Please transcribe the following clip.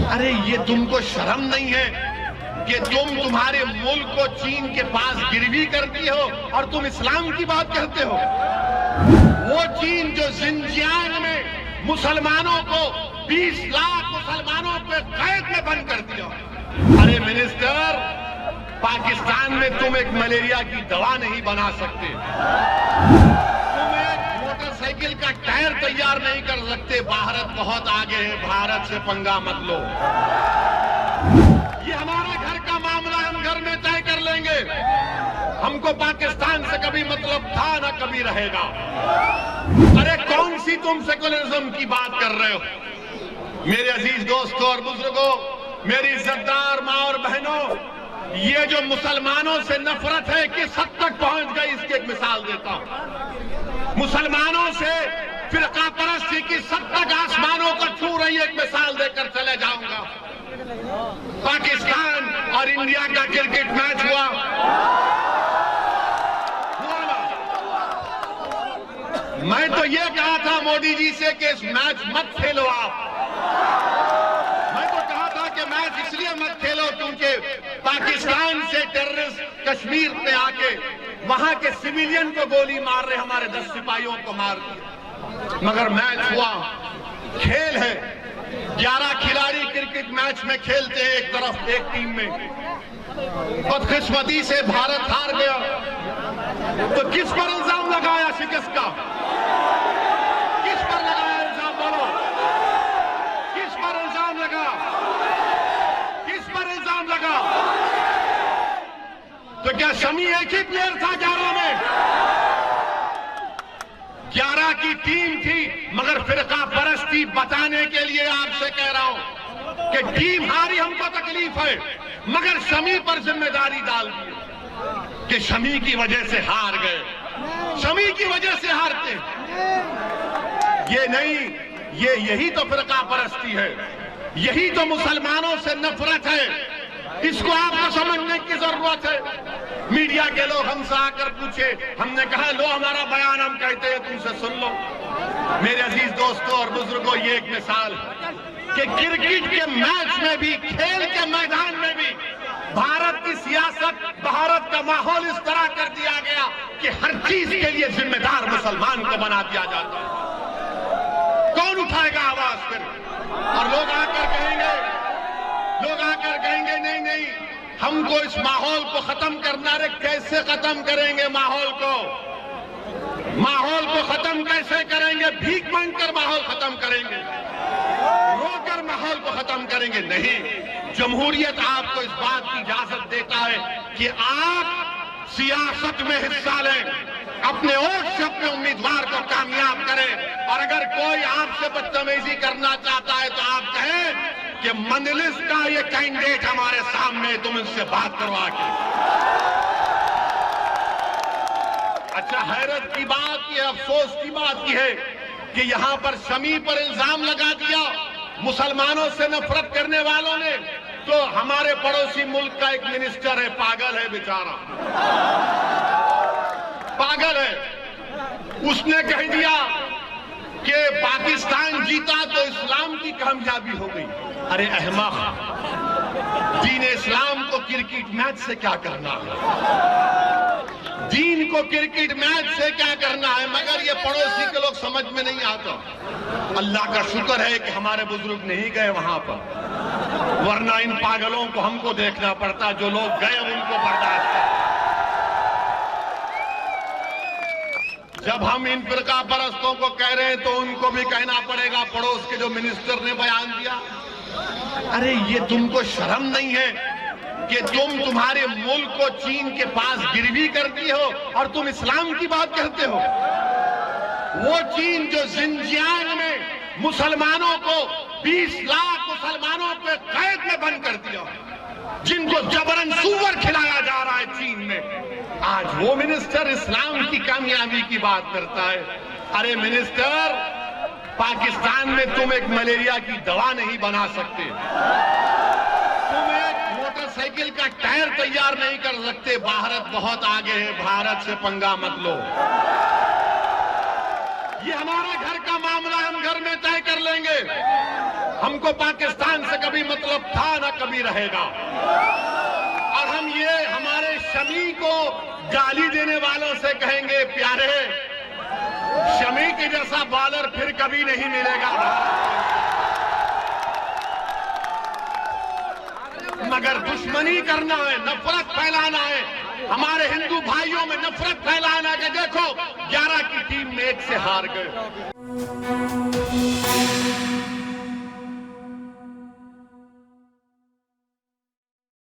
अरे ये तुमको शर्म नहीं है कि तुम्हारे मुल्क को चीन के पास गिरवी करती हो और तुम इस्लाम की बात करते हो। वो चीन जो जिनजियांग में मुसलमानों को 20 लाख मुसलमानों को कैद में बंद कर दिया। अरे मिनिस्टर, पाकिस्तान में तुम एक मलेरिया की दवा नहीं बना सकते, तुम एक मोटरसाइकिल का टायर तैयार नहीं कर सकते। भारत बहुत आगे है, भारत से पंगा मत लो। ये हमारा घर का मामला, हम घर में तय कर लेंगे। हमको पाकिस्तान से कभी मतलब था ना कभी रहेगा। अरे कौन सी तुम सेकुलरिज्म की बात कर रहे हो? मेरे अजीज दोस्तों और बुजुर्गों, मेरी इज्जतदार माँ और बहनों, ये जो मुसलमानों से नफरत है किस हद तक पहुंच गई, इसकी एक मिसाल देता हूं। मुसलमानों से फिरका परस्ती किस हद तक आसमानों को छू रही है, एक मिसाल देकर चले जाऊंगा। पाकिस्तान और इंडिया का क्रिकेट मैच हुआ ना? मैं तो ये कहा था मोदी जी से कि इस मैच मत खेलो आप। मैं तो कहा था कि मैच इसलिए मत खेलो क्योंकि पाकिस्तान से टेररिस्ट कश्मीर पे आके वहां के सिविलियन को गोली मार रहे, हमारे 10 सिपाहियों को मार दिया। मगर मैच हुआ, खेल है, 11 खिलाड़ी क्रिकेट मैच में खेलते हैं एक तरफ एक टीम में। बदकिस्मती से भारत हार गया, तो किस पर इल्जाम लगाया शिकस्त का? किस पर लगाया इल्जाम? बोलो, किस पर इल्जाम लगा? किस पर इल्जाम लगा? तो क्या शमी एक ही प्लेयर था 11 में? 11 की टीम थी, मगर फिरका परस्ती बताने के लिए आपसे कह रहा हूं कि टीम हारी, हमको तकलीफ है, मगर शमी पर जिम्मेदारी डाल दी कि शमी की वजह से हार गए, शमी की वजह से हारते। ये नहीं, ये यही तो फिरका परस्ती है, यही तो मुसलमानों से नफरत है। इसको आपको समझने की जरूरत है। मीडिया के लोग हमसे आकर पूछे, हमने कहा लो हमारा बयान हम कहते हैं, तुमसे सुन लो। मेरे अजीज दोस्तों और बुजुर्गों, ये एक मिसाल है कि क्रिकेट के मैच में भी, खेल के मैदान में भी भारत की सियासत, भारत का माहौल इस तरह कर दिया गया कि हर चीज के लिए जिम्मेदार मुसलमान को बना दिया जाता है। कौन उठाएगा आवाज फिर? और लोग आकर कहेंगे नहीं नहीं, हमको इस माहौल को खत्म करना। रे कैसे खत्म करेंगे माहौल को? माहौल को खत्म कैसे करेंगे? भीख मांगकर माहौल खत्म करेंगे? रोकर माहौल को खत्म करेंगे? नहीं। जमहूरियत आपको इस बात की इजाजत देता है कि आप सियासत में हिस्सा लें, अपने वोट से अपने उम्मीदवार को कामयाब करें। और अगर कोई आपसे बदतमीजी करना चाहता है तो आप कहें कि मंजलिस का ये कैंडिडेट हमारे सामने, तुम इससे बात करवा के। अच्छा, हैरत की बात, ये अफसोस की बात की है कि यहां पर शमी पर इल्जाम लगा दिया मुसलमानों से नफरत करने वालों ने, तो हमारे पड़ोसी मुल्क का एक मिनिस्टर है, पागल है बेचारा, पागल है। उसने कह दिया कि पाकिस्तान जीता तो इस्लाम की कामयाबी हो गई। अरे अहमक, दीन इस्लाम को क्रिकेट मैच से क्या करना है? दीन को क्रिकेट मैच से क्या करना है? मगर ये पड़ोसी के लोग समझ में नहीं आता। अल्लाह का शुक्र है कि हमारे बुजुर्ग नहीं गए वहां पर, वरना इन पागलों को हमको देखना पड़ता। जो लोग गए उनको बर्दाश्त कर। जब हम इन फिरका परस्तों को कह रहे हैं तो उनको भी कहना पड़ेगा, पड़ोस के जो मिनिस्टर ने बयान दिया। अरे ये तुमको शर्म नहीं है कि तुम्हारे मुल्क को चीन के पास गिरवी करती हो और तुम इस्लाम की बात करते हो। वो चीन जो जिनजियांग में मुसलमानों को 20 लाख मुसलमानों को कैद में बंद कर दिया, जिनको जबरन सूअर खिलाया जा रहा है चीन में, आज वो मिनिस्टर इस्लाम की कामयाबी की बात करता है। अरे मिनिस्टर, पाकिस्तान में तुम एक मलेरिया की दवा नहीं बना सकते, तुम एक मोटरसाइकिल का टायर तैयार नहीं कर सकते। भारत बहुत आगे है, भारत से पंगा मत लो। ये हमारा घर का मामला, हम घर में तय कर लेंगे। हमको पाकिस्तान से न कभी रहेगा। और हम ये हमारे शमी को गाली देने वालों से कहेंगे, प्यारे शमी के जैसा बॉलर फिर कभी नहीं मिलेगा, मगर दुश्मनी करना है, नफरत फैलाना है, हमारे हिंदू भाइयों में नफरत फैलाना है कि देखो 11 की टीम में 1 से हार गए।